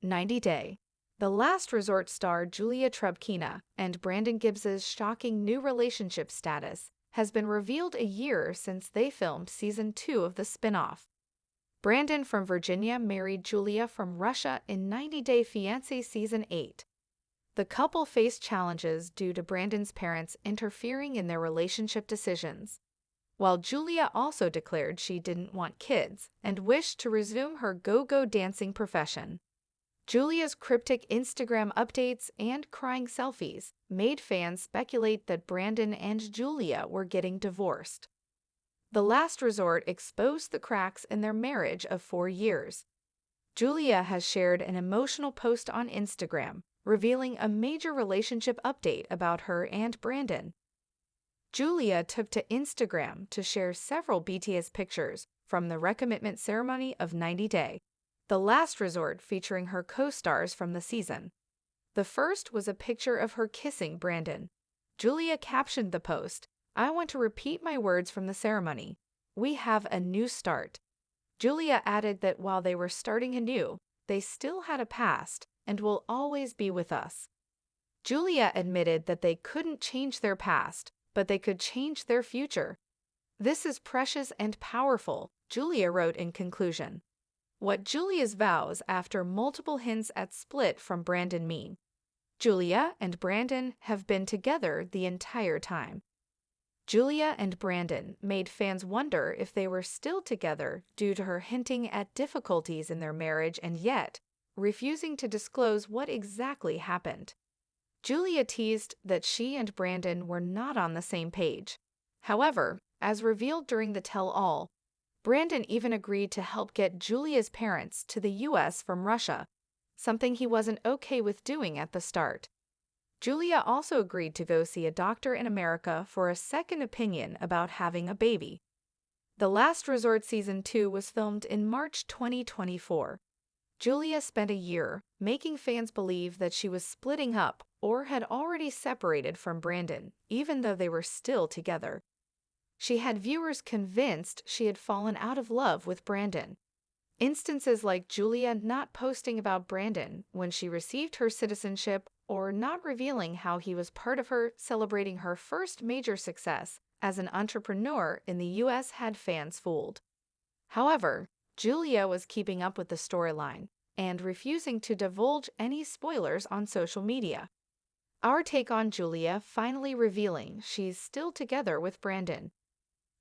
90 Day. The Last Resort star Julia Trubkina and Brandon Gibbs's shocking new relationship status has been revealed a year since they filmed season 2 of the spin-off. Brandon from Virginia married Julia from Russia in 90 Day Fiancé season 8. The couple faced challenges due to Brandon's parents interfering in their relationship decisions, while Julia also declared she didn't want kids and wished to resume her go-go dancing profession. Julia's cryptic Instagram updates and crying selfies made fans speculate that Brandon and Julia were getting divorced. The Last Resort exposed the cracks in their marriage of 4 years. Julia has shared an emotional post on Instagram, revealing a major relationship update about her and Brandon. Julia took to Instagram to share several BTS pictures from the recommitment ceremony of 90 Day, the Last Resort featuring her co-stars from the season. The first was a picture of her kissing Brandon. Julia captioned the post, "I want to repeat my words from the ceremony. We have a new start." Julia added that while they were starting anew, they still had a past and will always be with us. Julia admitted that they couldn't change their past, but they could change their future. "This is precious and powerful," Julia wrote in conclusion. What Julia's vows after multiple hints at split from Brandon mean? Julia and Brandon have been together the entire time. Julia and Brandon made fans wonder if they were still together due to her hinting at difficulties in their marriage and yet refusing to disclose what exactly happened. Julia teased that she and Brandon were not on the same page. However, as revealed during the tell-all, Brandon even agreed to help get Julia's parents to the US from Russia, something he wasn't okay with doing at the start. Julia also agreed to go see a doctor in America for a second opinion about having a baby. The Last Resort Season 2 was filmed in March 2024. Julia spent a year making fans believe that she was splitting up or had already separated from Brandon, even though they were still together. She had viewers convinced she had fallen out of love with Brandon. Instances like Julia not posting about Brandon when she received her citizenship or not revealing how he was part of her celebrating her first major success as an entrepreneur in the US had fans fooled. However, Julia was keeping up with the storyline and refusing to divulge any spoilers on social media. Our take on Julia finally revealing she's still together with Brandon.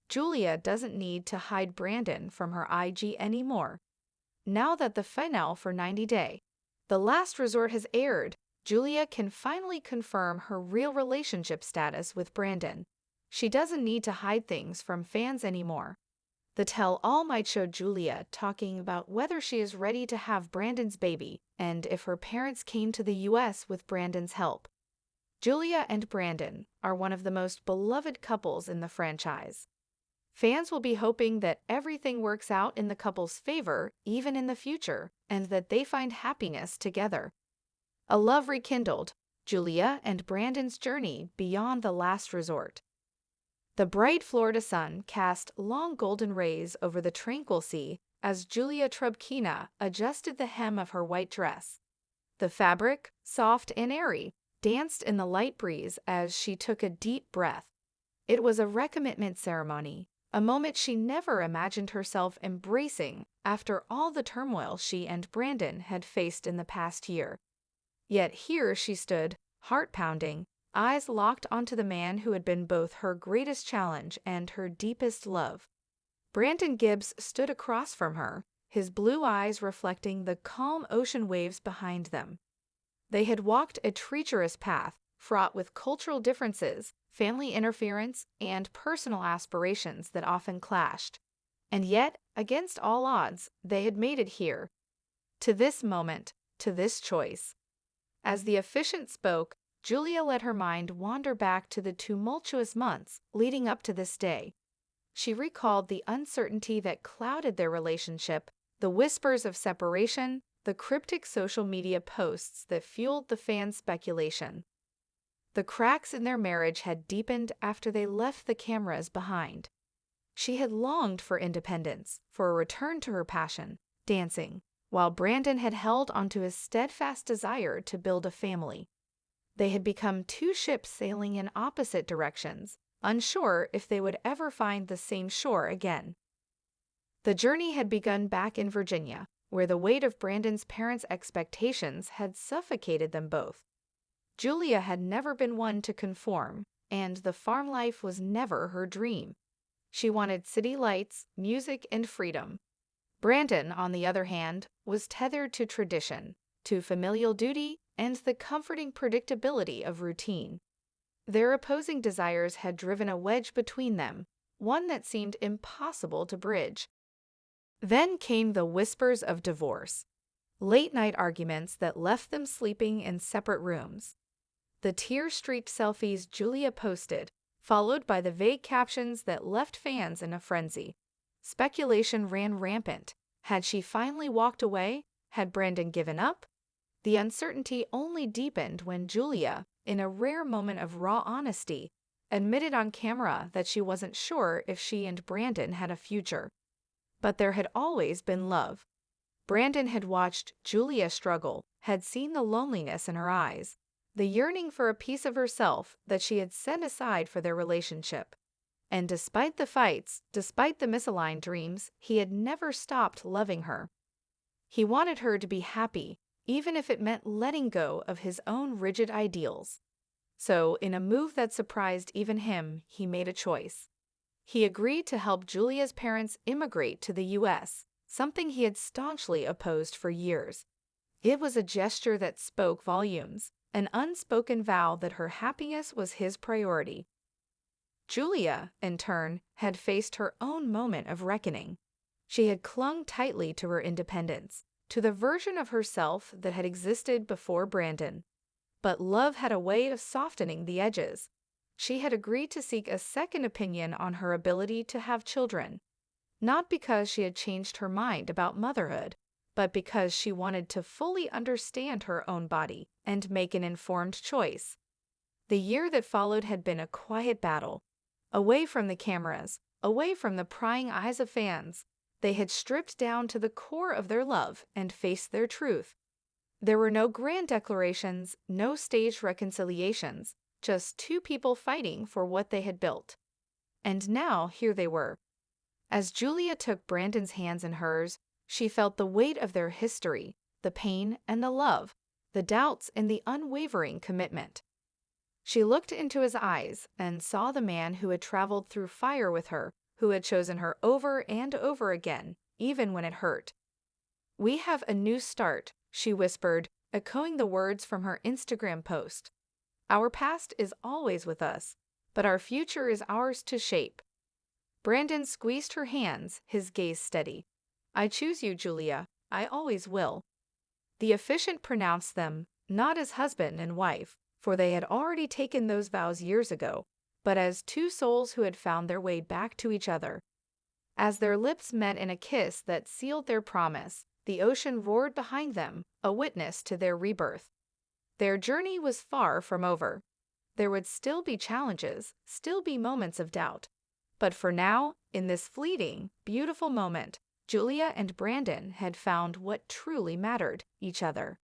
Julia doesn't need to hide Brandon from her IG anymore. Now that the finale for 90 Day, The Last Resort has aired, Julia can finally confirm her real relationship status with Brandon. She doesn't need to hide things from fans anymore. The tell-all might show Julia talking about whether she is ready to have Brandon's baby and if her parents came to the US with Brandon's help. Julia and Brandon are one of the most beloved couples in the franchise. Fans will be hoping that everything works out in the couple's favor even in the future and that they find happiness together. A love rekindled, Julia and Brandon's journey beyond the Last Resort. The bright Florida sun cast long golden rays over the tranquil sea as Julia Trubkina adjusted the hem of her white dress. The fabric, soft and airy, danced in the light breeze as she took a deep breath. It was a recommitment ceremony, a moment she never imagined herself embracing after all the turmoil she and Brandon had faced in the past year. Yet here she stood, heart-pounding, eyes locked onto the man who had been both her greatest challenge and her deepest love. Brandon Gibbs stood across from her, his blue eyes reflecting the calm ocean waves behind them. They had walked a treacherous path, fraught with cultural differences, family interference, and personal aspirations that often clashed. And yet, against all odds, they had made it here. To this moment, to this choice. As the officiant spoke, Julia let her mind wander back to the tumultuous months leading up to this day. She recalled the uncertainty that clouded their relationship, the whispers of separation, the cryptic social media posts that fueled the fans' speculation. The cracks in their marriage had deepened after they left the cameras behind. She had longed for independence, for a return to her passion, dancing, while Brandon had held onto his steadfast desire to build a family. They had become two ships sailing in opposite directions, unsure if they would ever find the same shore again. The journey had begun back in Virginia, where the weight of Brandon's parents' expectations had suffocated them both. Julia had never been one to conform, and the farm life was never her dream. She wanted city lights, music, and freedom. Brandon, on the other hand, was tethered to tradition, to familial duty, and the comforting predictability of routine. Their opposing desires had driven a wedge between them, one that seemed impossible to bridge. Then came the whispers of divorce, late-night arguments that left them sleeping in separate rooms. The tear-streaked selfies Julia posted, followed by the vague captions that left fans in a frenzy. Speculation ran rampant. Had she finally walked away? Had Brandon given up? The uncertainty only deepened when Julia, in a rare moment of raw honesty, admitted on camera that she wasn't sure if she and Brandon had a future. But there had always been love. Brandon had watched Julia struggle, had seen the loneliness in her eyes, the yearning for a piece of herself that she had set aside for their relationship. And despite the fights, despite the misaligned dreams, he had never stopped loving her. He wanted her to be happy, even if it meant letting go of his own rigid ideals. So, in a move that surprised even him, he made a choice. He agreed to help Julia's parents immigrate to the U.S., something he had staunchly opposed for years. It was a gesture that spoke volumes, an unspoken vow that her happiness was his priority. Julia, in turn, had faced her own moment of reckoning. She had clung tightly to her independence, to the version of herself that had existed before Brandon. But love had a way of softening the edges. She had agreed to seek a second opinion on her ability to have children, not because she had changed her mind about motherhood, but because she wanted to fully understand her own body and make an informed choice. The year that followed had been a quiet battle. Away from the cameras, away from the prying eyes of fans, they had stripped down to the core of their love and faced their truth. There were no grand declarations, no staged reconciliations, just two people fighting for what they had built. And now here they were. As Julia took Brandon's hands in hers, she felt the weight of their history, the pain and the love, the doubts and the unwavering commitment. She looked into his eyes and saw the man who had traveled through fire with her, who had chosen her over and over again, even when it hurt. "We have a new start," she whispered, echoing the words from her Instagram post. "Our past is always with us, but our future is ours to shape." Brandon squeezed her hands, his gaze steady. "I choose you, Julia. I always will." The officiant pronounced them, not as husband and wife, for they had already taken those vows years ago, but as two souls who had found their way back to each other. As their lips met in a kiss that sealed their promise, the ocean roared behind them, a witness to their rebirth. Their journey was far from over. There would still be challenges, still be moments of doubt. But for now, in this fleeting, beautiful moment, Julia and Brandon had found what truly mattered, each other.